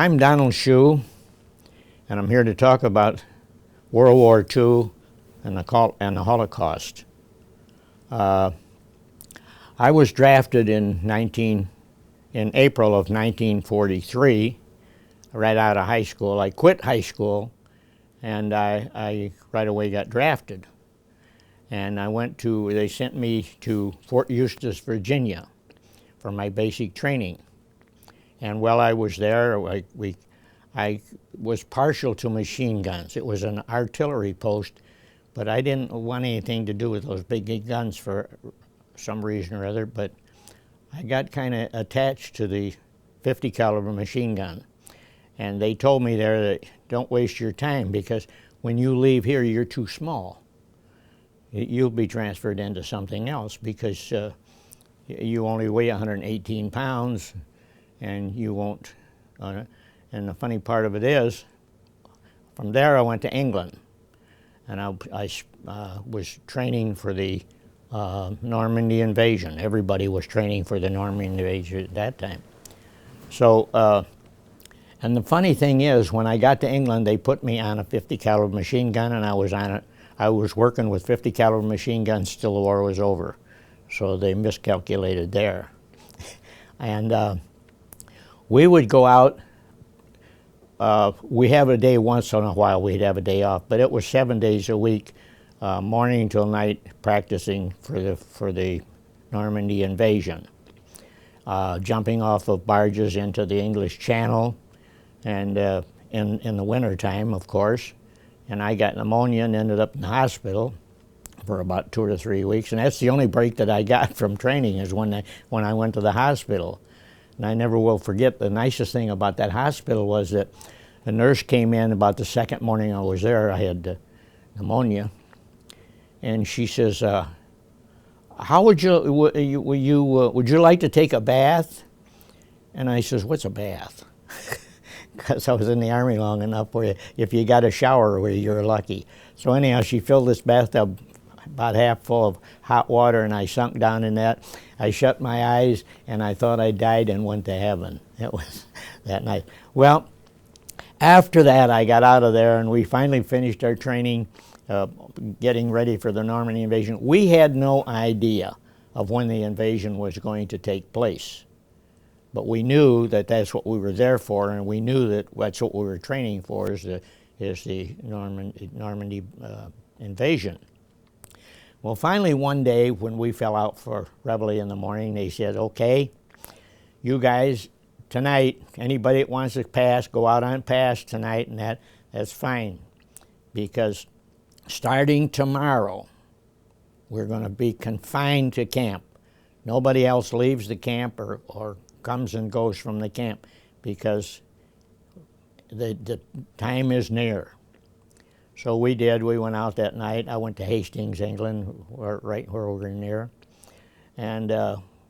I'm Donald Schoo, and I'm here to talk about World War II and the Holocaust. I was drafted in April of 1943, right out of high school. I quit high school, and I right away got drafted. And they sent me to Fort Eustis, Virginia for my basic training. And while I was there, I was partial to machine guns. It was an artillery post, but I didn't want anything to do with those big guns for some reason or other, but I got kind of attached to the 50 caliber machine gun. And they told me there that don't waste your time, because when you leave here, you're too small. You'll be transferred into something else because you only weigh 118 pounds and you won't. And the funny part of it is, from there I went to England, and I was training for the Normandy invasion. Everybody was training for the Normandy invasion at that time. So, and the funny thing is, when I got to England, they put me on a 50 caliber machine gun, and I was working with 50 caliber machine guns till the war was over. So they miscalculated there. And we would go out. We have a day once in a while, we'd have a day off, but it was 7 days a week, morning till night, practicing for the Normandy invasion. Jumping off of barges into the English Channel, and in the winter time, of course. And I got pneumonia and ended up in the hospital for about 2 or 3 weeks. And that's the only break that I got from training, is when I went to the hospital. And I never will forget, the nicest thing about that hospital was that a nurse came in about the second morning I was there. I had pneumonia. And she says, how would you like to take a bath? And I says, what's a bath? Because I was in the Army long enough where if you got a shower, where you're lucky. So anyhow, she filled this bathtub about half full of hot water, and I sunk down in that. I shut my eyes, and I thought I died and went to heaven. It was that night. Well, after that, I got out of there, and we finally finished our training, getting ready for the Normandy invasion. We had no idea of when the invasion was going to take place. But we knew that that's what we were there for, and we knew that that's what we were training for, is the Normandy invasion. Well, finally one day when we fell out for reveille in the morning, they said, okay, you guys, tonight, anybody that wants to pass, go out on pass tonight, and that's fine. Because starting tomorrow, we're going to be confined to camp. Nobody else leaves the camp or comes and goes from the camp, because the time is near. So we did. We went out that night. I went to Hastings, England, right where we were near, and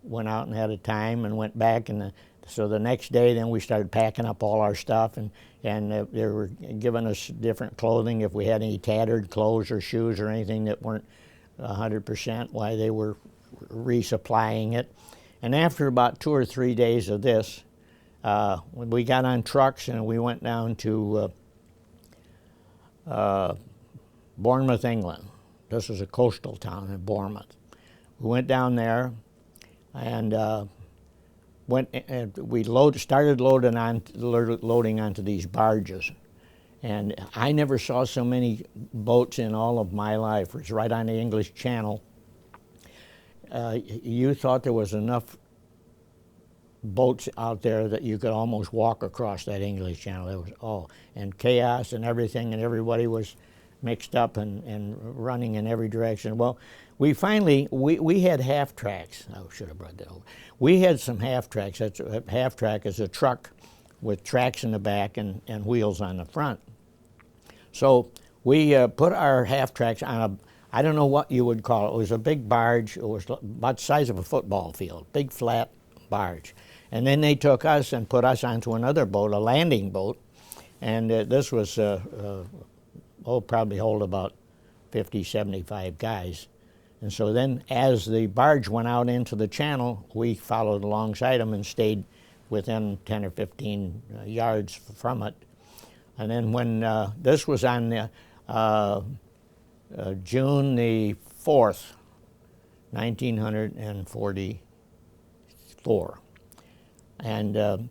went out and had a time and went back. And so the next day, then we started packing up all our stuff, and they were giving us different clothing if we had any tattered clothes or shoes or anything that weren't 100%, why they were resupplying it. And after about 2 or 3 days of this, we got on trucks and we went down to Bournemouth, England. This is a coastal town in Bournemouth. We went down there and we started loading onto these barges. And I never saw so many boats in all of my life. It was right on the English Channel. You thought there was enough boats out there that you could almost walk across that English Channel. It was and chaos and everything, and everybody was mixed up and running in every direction. Well, we finally, we had half tracks. I should have brought that over. We had some half tracks. That's a half track is a truck with tracks in the back and wheels on the front. So we put our half tracks on I don't know what you would call it. It was a big barge. It was about the size of a football field, big flat barge. And then they took us and put us onto another boat, a landing boat, and this was, probably hold about 50, 75 guys. And so then as the barge went out into the channel, we followed alongside them and stayed within 10 or 15 yards from it. And then when this was on June the 4th, 1944, and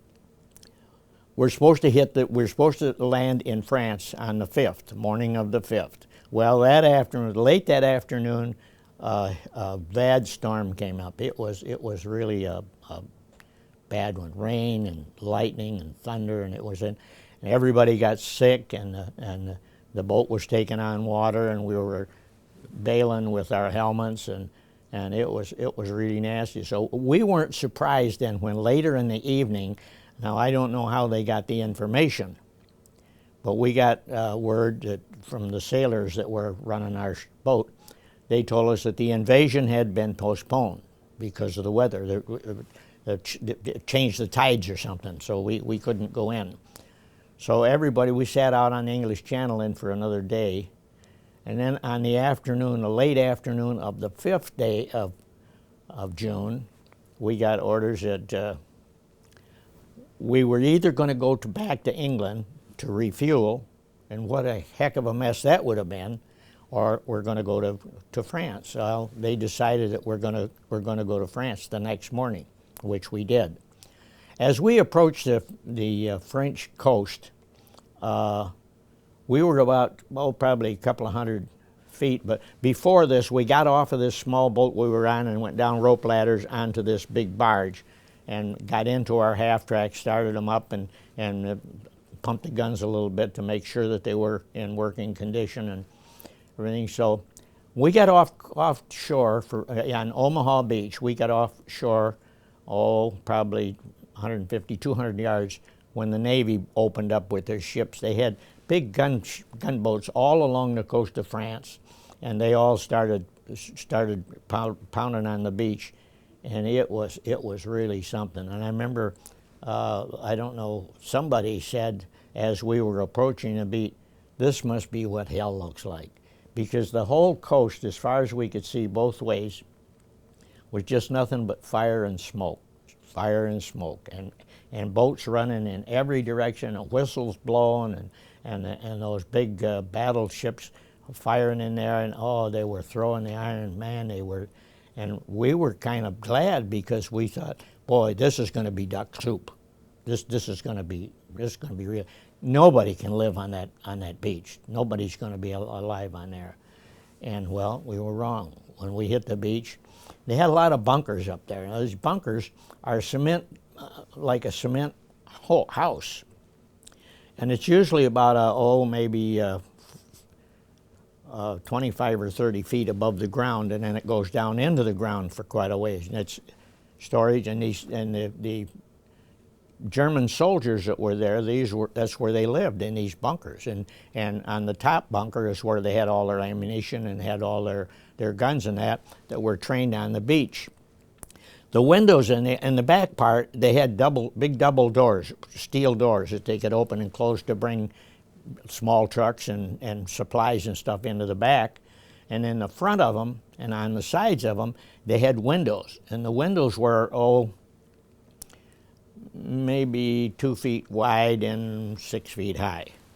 we're supposed to land in France on the 5th, morning of the 5th. Well, that afternoon, late that afternoon, a bad storm came up. It was really a bad one. Rain and lightning and thunder, and and everybody got sick, and the boat was taking on water, and we were bailing with our helmets, and it was really nasty. So we weren't surprised then when later in the evening. Now, I don't know how they got the information, but we got word from the sailors that were running our boat. They told us that the invasion had been postponed because of the weather. It changed the tides or something, so we couldn't go in. So we sat out on the English Channel in for another day. And then on the late afternoon of the 5th day of June, we got orders that we were either going to go back to England to refuel, and what a heck of a mess that would have been, or we're going to go to France. Well, they decided that we're going to go to France the next morning, which we did. As we approached the French coast, we were about, probably a couple of hundred feet, but before this, we got off of this small boat we were on and went down rope ladders onto this big barge and got into our half-track, started them up, and pumped the guns a little bit to make sure that they were in working condition and everything. So we got offshore on Omaha Beach. We got offshore, probably 150, 200 yards when the Navy opened up with their ships. They had big gunboats all along the coast of France, and they all started pounding on the beach, and it was really something. And I remember, I don't know, somebody said as we were approaching the beach, this must be what hell looks like, because the whole coast, as far as we could see both ways, was just nothing but fire and smoke, and boats running in every direction, and whistles blowing, and those big battleships firing in there, and they were throwing the Iron Man. And we were kind of glad, because we thought, boy, this is going to be duck soup. This is going to be real. Nobody can live on that beach. Nobody's going to be alive on there. And well, we were wrong. When we hit the beach, they had a lot of bunkers up there. Now, these bunkers are cement, like a cement house, and it's usually about maybe 25 or 30 feet above the ground, and then it goes down into the ground for quite a ways, and it's storage. And the German soldiers that were there, that's where they lived, in these bunkers, and on the top bunker is where they had all their ammunition and had all their guns and that were trained on the beach. The windows in the back part, they had big double doors, steel doors that they could open and close to bring small trucks and supplies and stuff into the back. And in the front of them and on the sides of them, they had windows. And the windows were, maybe 2 feet wide and 6 feet high.